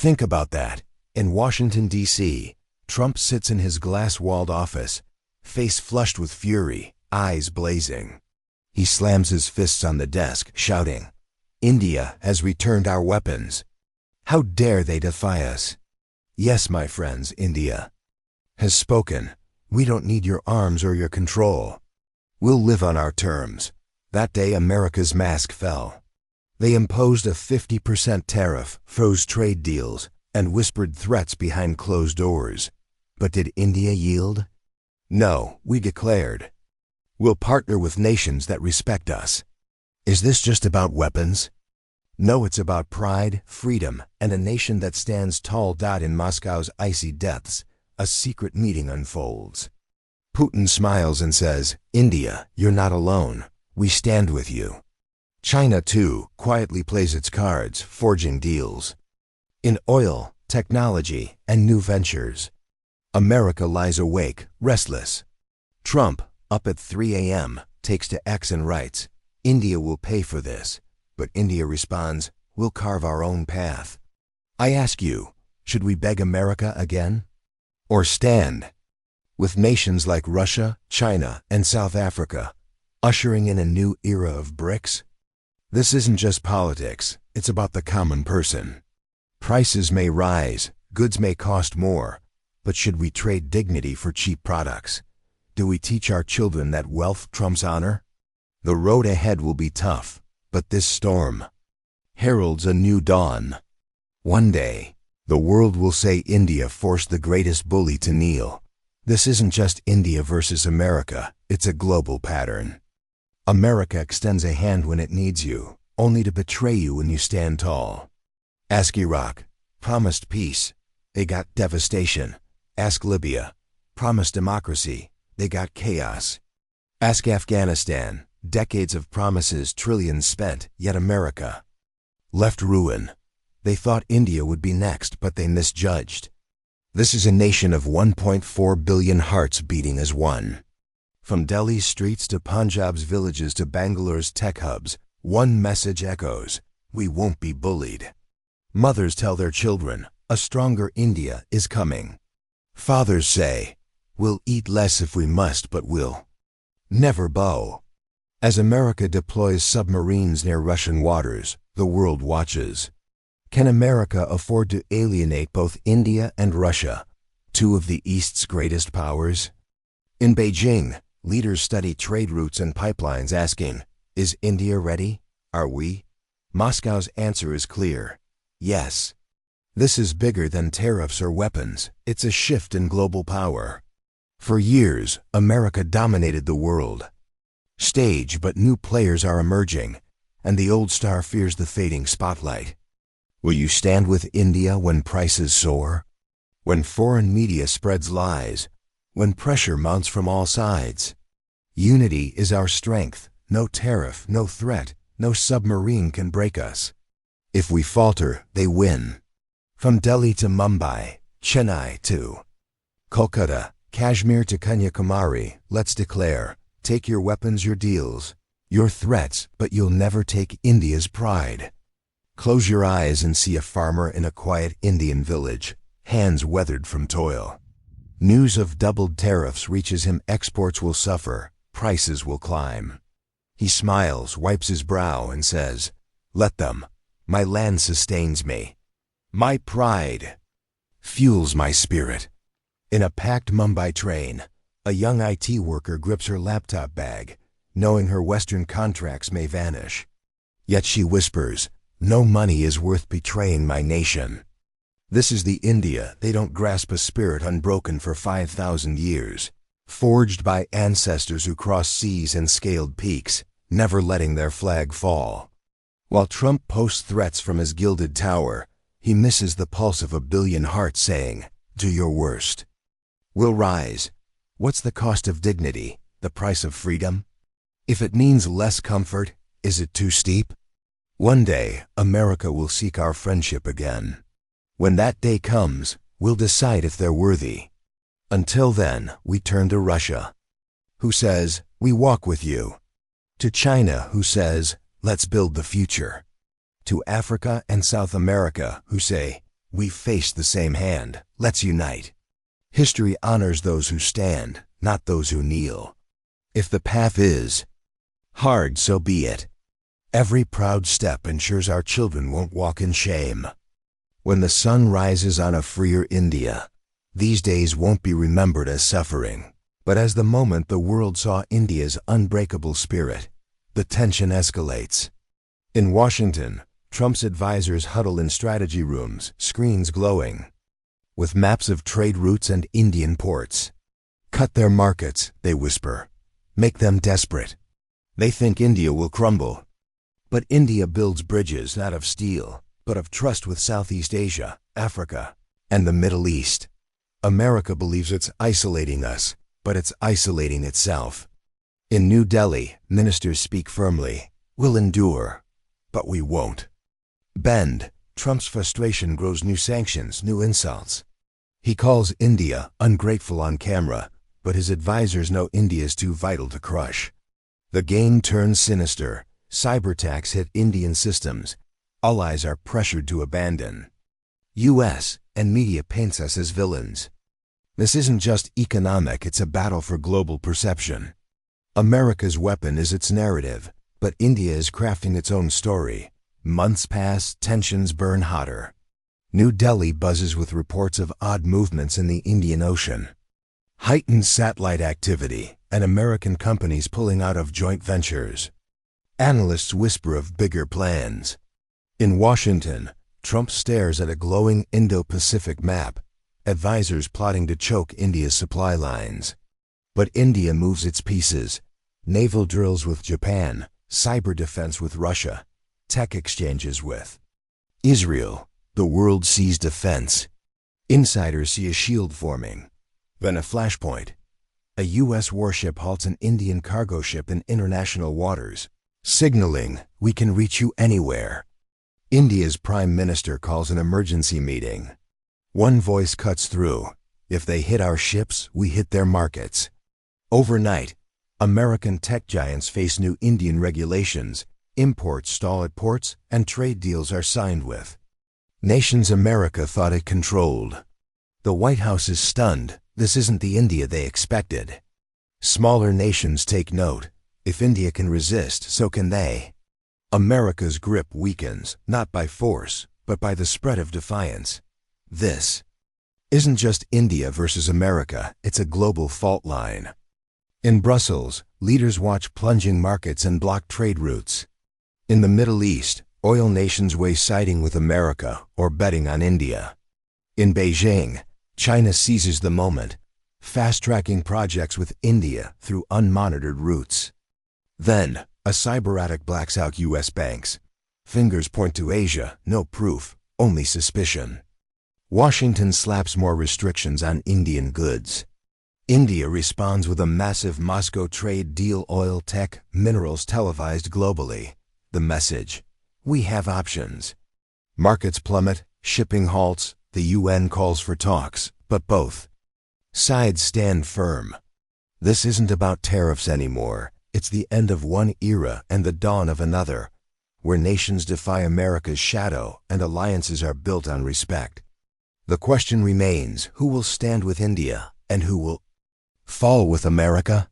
Think about that. In Washington, D.C., Trump sits in his glass-walled office, face flushed with fury, eyes blazing. He slams his fists on the desk, shouting, "India has returned our weapons. How dare they defy us?" Yes, my friends, India has spoken. We don't need your arms or your control. We'll live on our terms. That day, America's mask fell. They imposed a 50% tariff, froze trade deals, and whispered threats behind closed doors. But did India yield? No, we declared, we'll partner with nations that respect us. Is this just about weapons? No, it's about pride, freedom, and a nation that stands tall. In Moscow's icy depths, a secret meeting unfolds. Putin smiles and says, "India, you're not alone. We stand with you." China, too, quietly plays its cards, forging deals in oil, technology, and new ventures. America lies awake, restless. Trump, up at 3 a.m., takes to X and writes, "India will pay for this." But India responds, "We'll carve our own path." I ask you, should we beg America again? Or stand with nations like Russia, China, and South Africa, ushering in a new era of BRICS? This isn't just politics, it's about the common person. Prices may rise, goods may cost more, but should we trade dignity for cheap products? Do we teach our children that wealth trumps honor? The road ahead will be tough, but this storm heralds a new dawn. One day, the world will say India forced the greatest bully to kneel. This isn't just India versus America, it's a global pattern. America extends a hand when it needs you, only to betray you when you stand tall. Ask Iraq, promised peace, they got devastation. Ask Libya, promised democracy, they got chaos. Ask Afghanistan, decades of promises, trillions spent, yet America left ruin. They thought India would be next, but they misjudged. This is a nation of 1.4 billion hearts beating as one. From Delhi's streets to Punjab's villages to Bangalore's tech hubs, one message echoes: we won't be bullied. Mothers tell their children, a stronger India is coming. Fathers say, we'll eat less if we must, but we'll never bow. As America deploys submarines near Russian waters, the world watches. Can America afford to alienate both India and Russia, two of the East's greatest powers? In Beijing, leaders study trade routes and pipelines, asking, is India ready? Are we? Moscow's answer is clear: yes. This is bigger than tariffs or weapons. It's a shift in global power. For years, America dominated the world stage, but new players are emerging, and the old star fears the fading spotlight. Will you stand with India when prices soar? When foreign media spreads lies? When pressure mounts from all sides? Unity is our strength. No tariff, no threat, no submarine can break us. If we falter, they win. From Delhi to Mumbai, Chennai to Kolkata, Kashmir to Kanyakumari, let's declare, take your weapons, your deals, your threats, but you'll never take India's pride. Close your eyes and see a farmer in a quiet Indian village, hands weathered from toil. News of doubled tariffs reaches him. Exports will suffer, prices will climb. He smiles, wipes his brow, and says, let them. My land sustains me. My pride fuels my spirit. In a packed Mumbai train, a young IT worker grips her laptop bag, knowing her Western contracts may vanish. Yet she whispers, no money is worth betraying my nation. This is the India they don't grasp, a spirit unbroken for 5,000 years, forged by ancestors who crossed seas and scaled peaks, never letting their flag fall. While Trump posts threats from his gilded tower, he misses the pulse of a billion hearts saying, do your worst. We'll rise. What's the cost of dignity, the price of freedom? If it means less comfort, is it too steep? One day, America will seek our friendship again. When that day comes, we'll decide if they're worthy. Until then, we turn to Russia, who says, we walk with you. To China, who says, let's build the future. To Africa and South America, who say, We've faced the same hand. Let's unite. History honors those who stand, not those who kneel. If the path is hard, so be it. Every proud step ensures our children won't walk in shame. When the sun rises on a freer India, these days won't be remembered as suffering, but as the moment the world saw India's unbreakable spirit. The tension escalates. In Washington, Trump's advisors huddle in strategy rooms, screens glowing, with maps of trade routes and Indian ports. Cut their markets, they whisper. Make them desperate. They think India will crumble. But India builds bridges not of steel, but of trust with Southeast Asia, Africa, and the Middle East. America believes it's isolating us, but it's isolating itself. In New Delhi, ministers speak firmly. We'll endure, but we won't bend. Trump's frustration grows. New sanctions, new insults. He calls India ungrateful on camera, but his advisors know India is too vital to crush. The game turns sinister. Cyber attacks hit Indian systems. Allies are pressured to abandon. U.S. and media paints us as villains. This isn't just economic, it's a battle for global perception. America's weapon is its narrative, but India is crafting its own story. Months pass, tensions burn hotter. New Delhi buzzes with reports of odd movements in the Indian Ocean. Heightened satellite activity, and American companies pulling out of joint ventures. Analysts whisper of bigger plans. In Washington, Trump stares at a glowing Indo-Pacific map, advisors plotting to choke India's supply lines. But India moves its pieces. Naval drills with Japan, cyber defense with Russia, tech exchanges with Israel. The world sees defense. Insiders see a shield forming. Then a flashpoint. A U.S. warship halts an Indian cargo ship in international waters, signaling, "We can reach you anywhere." India's prime minister calls an emergency meeting. One voice cuts through. If they hit our ships, we hit their markets. Overnight, American tech giants face new Indian regulations. Imports stall at ports, and trade deals are signed with nations America thought it controlled. The White House is stunned. This isn't the India they expected. Smaller nations take note. If India can resist, so can they. America's grip weakens, not by force, but by the spread of defiance. This isn't just India versus America, it's a global fault line. In Brussels, leaders watch plunging markets and block trade routes. In the Middle East, oil nations weigh siding with America or betting on India. In Beijing, China seizes the moment, fast-tracking projects with India through unmonitored routes. Then, a cyber attack blacks out U.S. banks. Fingers point to Asia, no proof, only suspicion. Washington slaps more restrictions on Indian goods. India responds with a massive Moscow trade deal, oil, tech, minerals televised globally. The message: we have options. Markets plummet, shipping halts, the UN calls for talks, but both sides stand firm. This isn't about tariffs anymore. It's the end of one era and the dawn of another, where nations defy America's shadow and alliances are built on respect. The question remains, who will stand with India and who will fall with America?